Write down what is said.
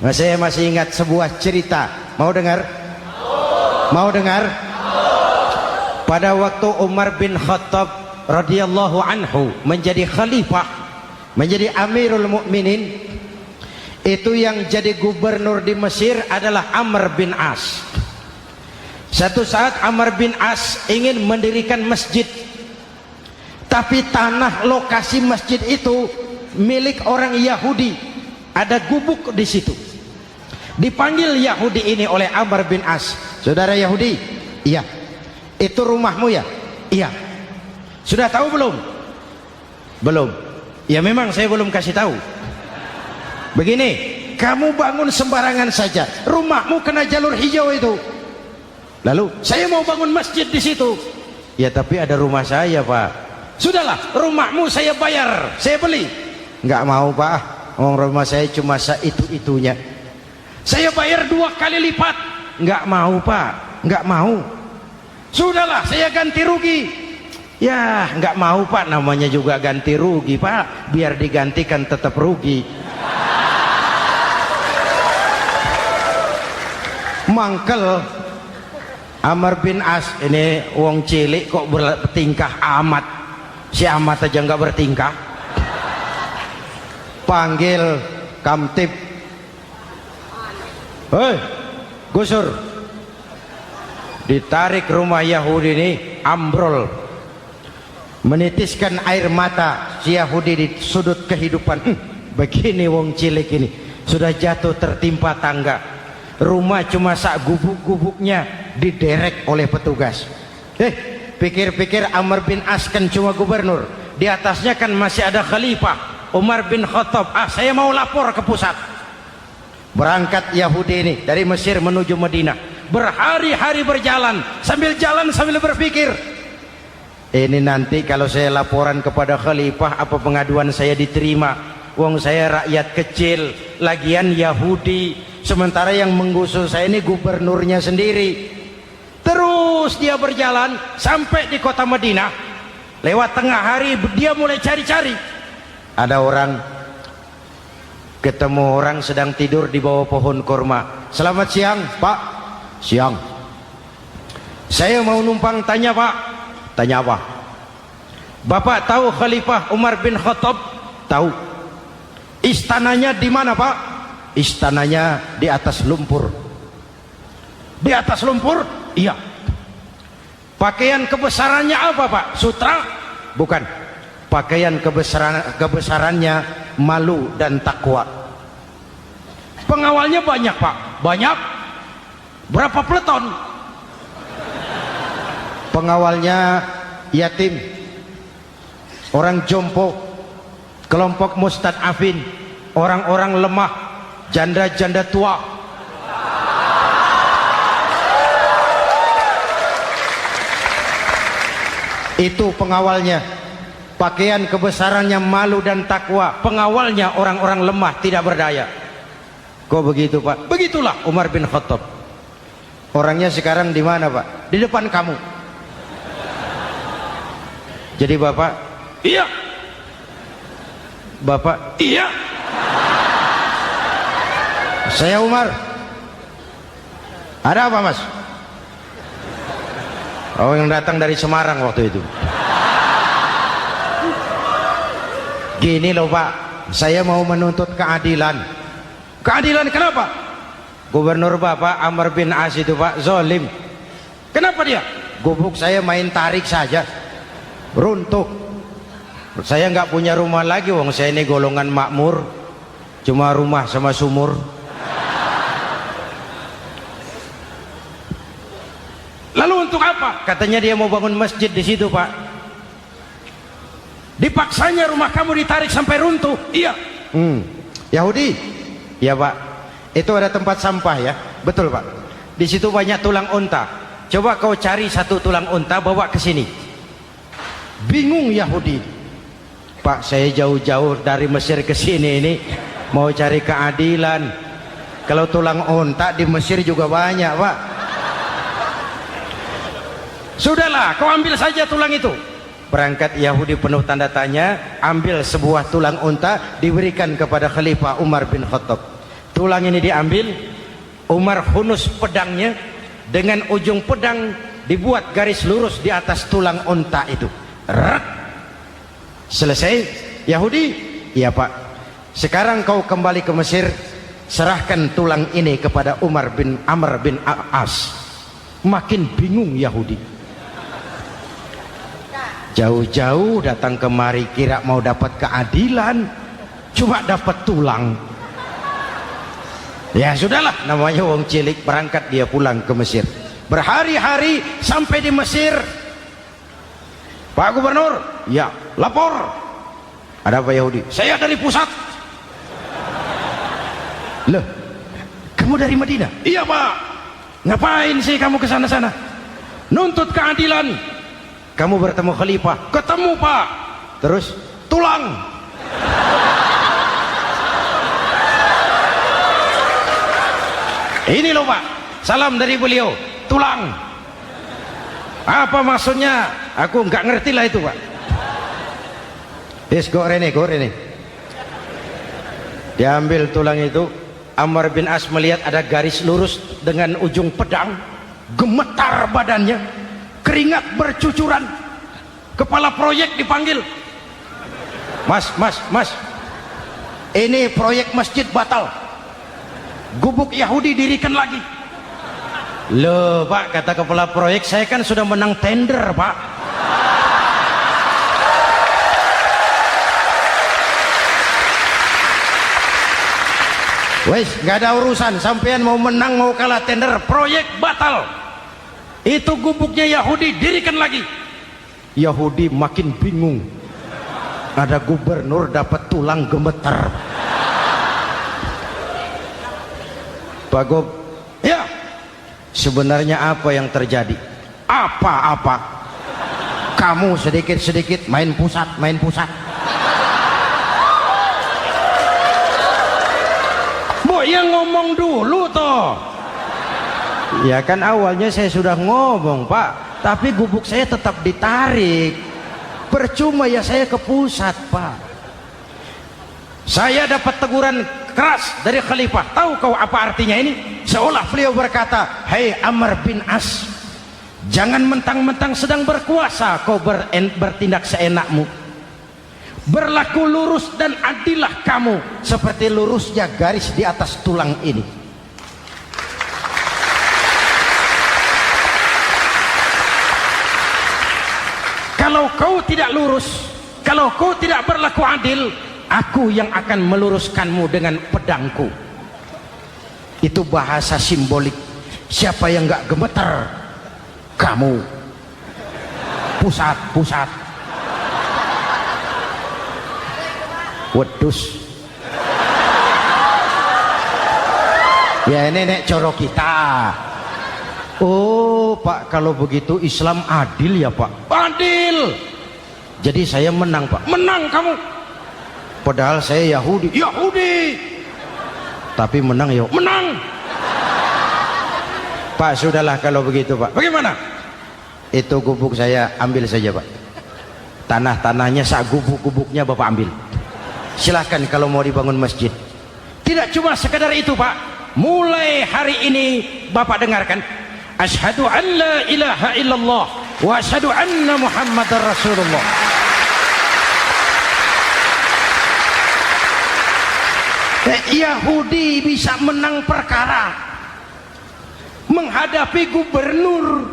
Saya masih ingat sebuah cerita. Mau dengar? Mau dengar? Pada waktu Umar bin Khattab radhiyallahu anhu menjadi khalifah, menjadi Amirul Mukminin, itu yang jadi gubernur di Mesir adalah Amr bin As. Satu saat Amr bin As ingin mendirikan masjid, tapi tanah lokasi masjid itu milik orang Yahudi. Ada gubuk di situ. Dipanggil Yahudi ini oleh Amr bin As. Saudara Yahudi, iya. Itu rumahmu ya? Iya. Sudah tahu belum? Belum. Ya memang saya belum kasih tahu. Begini, kamu bangun sembarangan saja. Rumahmu kena jalur hijau itu. Lalu saya mau bangun masjid di situ. Ya tapi ada rumah saya, Pak. Sudahlah, rumahmu saya bayar, saya beli. Enggak mau, Pak. Rumah saya cuma itu-itunya. Saya bayar 2 kali lipat. Enggak mau, Pak. Enggak mau. Sudahlah, saya ganti rugi. Ya, enggak mau, Pak. Namanya juga ganti rugi, Pak. Biar digantikan tetap rugi. Mangkel Amr bin As ini wong cilik kok bertingkah amat. Si amat aja enggak bertingkah. Panggil kamtib. Hei, gusur. Ditarik rumah Yahudi ini, ambrol. Menitiskan air mata si Yahudi di sudut kehidupan. Begini wong cilik ini, sudah jatuh tertimpa tangga. Rumah cuma sak gubuk-gubuknya diderek oleh petugas. Pikir-pikir Amr bin As kan cuma gubernur. Di atasnya kan masih ada khalifah Umar bin Khattab. Saya mau lapor ke pusat. Berangkat Yahudi ini dari Mesir menuju Madinah. Berhari-hari berjalan, sambil berpikir, ini nanti kalau saya laporan kepada khalifah, apa pengaduan saya diterima? Wong saya rakyat kecil, lagian Yahudi, sementara yang menggusur saya ini gubernurnya sendiri. Terus dia berjalan sampai di kota Madinah. Lewat tengah hari dia mulai cari-cari. Ada orang, ketemu orang sedang tidur di bawah pohon kurma. Selamat siang, Pak. Siang. Saya mau numpang tanya, Pak. Tanya apa? Bapak tahu Khalifah Umar bin Khattab? Tahu. Istananya di mana, Pak? Istananya di atas lumpur. Di atas lumpur? Iya. Pakaian kebesarannya apa, Pak? Sutra? Bukan. Pakaian kebesarannya malu dan takwa. Pengawalnya banyak, Pak. Banyak. Berapa peleton? Pengawalnya yatim, orang jompo, kelompok mustadafin, orang-orang lemah, janda-janda tua. Itu pengawalnya. Pakaian kebesarannya malu dan takwa. Pengawalnya orang-orang lemah, tidak berdaya. Kok begitu, Pak? Begitulah Umar bin Khattab. Orangnya sekarang di mana, Pak? Di depan kamu. Jadi Bapak, iya. Bapak, iya. Saya Umar. Ada apa, Mas? Oh, yang datang dari Semarang waktu itu. Gini loh, Pak, saya mau menuntut keadilan. Keadilan kenapa? Gubernur Bapak Amr bin As itu, Pak, zolim. Kenapa dia? Gubuk saya main tarik saja, runtuh. Saya nggak punya rumah lagi, wong saya ini golongan makmur, cuma rumah sama sumur. Lalu untuk apa? Katanya dia mau bangun masjid di situ, Pak. Dipaksanya rumah kamu ditarik sampai runtuh. Iya. Yahudi? Ya, Pak. Itu ada tempat sampah ya. Betul, Pak. Di situ banyak tulang unta. Coba kau cari satu tulang unta bawa ke sini. Bingung Yahudi. Pak, saya jauh-jauh dari Mesir ke sini ini mau cari keadilan. Kalau tulang unta di Mesir juga banyak, Pak. Sudahlah, kau ambil saja tulang itu. Berangkat Yahudi penuh tanda tanya, ambil sebuah tulang unta, diberikan kepada Khalifah Umar bin Khattab. Tulang ini diambil, Umar hunus pedangnya, dengan ujung pedang dibuat garis lurus di atas tulang unta itu. Rak. Selesai. Yahudi, iya Pak, sekarang kau kembali ke Mesir, serahkan tulang ini kepada Umar bin Amr bin As. Makin bingung Yahudi, jauh-jauh datang kemari kira mau dapat keadilan, cuma dapat tulang. Ya sudahlah, namanya wong cilik, berangkat dia pulang ke Mesir. Berhari-hari sampai di Mesir. Pak Gubernur, ya lapor. Ada apa Yahudi? Saya dari pusat. Loh, kamu dari Madinah? Iya Pak. Ngapain sih kamu ke sana-sana? Nuntut keadilan. Kamu bertemu khalifah? Ketemu Pak. Terus tulang. Ini loh Pak, salam dari beliau, tulang. Apa maksudnya? Aku nggak ngerti lah itu Pak. Yes, go Rene. Diambil tulang itu, Amr bin As melihat ada garis lurus dengan ujung pedang, gemetar badannya, keringat bercucuran. Kepala proyek dipanggil. Mas, ini proyek masjid batal. Gubuk Yahudi dirikan lagi. Loh Pak, kata kepala proyek, saya kan sudah menang tender Pak. Wes, nggak ada urusan, sampean mau menang mau kalah tender, proyek batal. Itu gubuknya Yahudi dirikan lagi. Yahudi makin bingung, ada gubernur dapat tulang gemeter. Pak Gob, ya sebenarnya apa yang terjadi? Apa-apa, kamu sedikit-sedikit main pusat. Bu, yang ngomong dulu toh. Ya kan awalnya saya sudah ngomong Pak, tapi gubuk saya tetap ditarik. Percuma ya saya ke pusat Pak. Saya dapat teguran keras dari khalifah. Tahu kau apa artinya ini? Seolah beliau berkata, "Hei Amr bin As, jangan mentang-mentang sedang berkuasa kau bertindak seenakmu. Berlaku lurus dan adillah kamu seperti lurusnya garis di atas tulang ini." Kalau kau tidak lurus, kalau kau tidak berlaku adil, aku yang akan meluruskanmu dengan pedangku. Itu bahasa simbolik. Siapa yang nggak gemeter? Kamu. Pusat. Wedus. Ya ini nek coro kita. Oh Pak, kalau begitu Islam adil ya Pak? Adil. Jadi saya menang Pak? Menang kamu. Padahal saya Yahudi. Tapi menang ya? Menang. Pak sudahlah kalau begitu Pak. Bagaimana? Itu gubuk saya ambil saja Pak. Tanah-tanahnya sak gubuk-gubuknya Bapak ambil. Silahkan kalau mau dibangun masjid. Tidak cuma sekedar itu Pak. Mulai hari ini Bapak dengarkan. Asyhadu an la ilaha illallah wa asyhadu anna Muhammadar Rasulullah. Yahudi bisa menang perkara menghadapi gubernur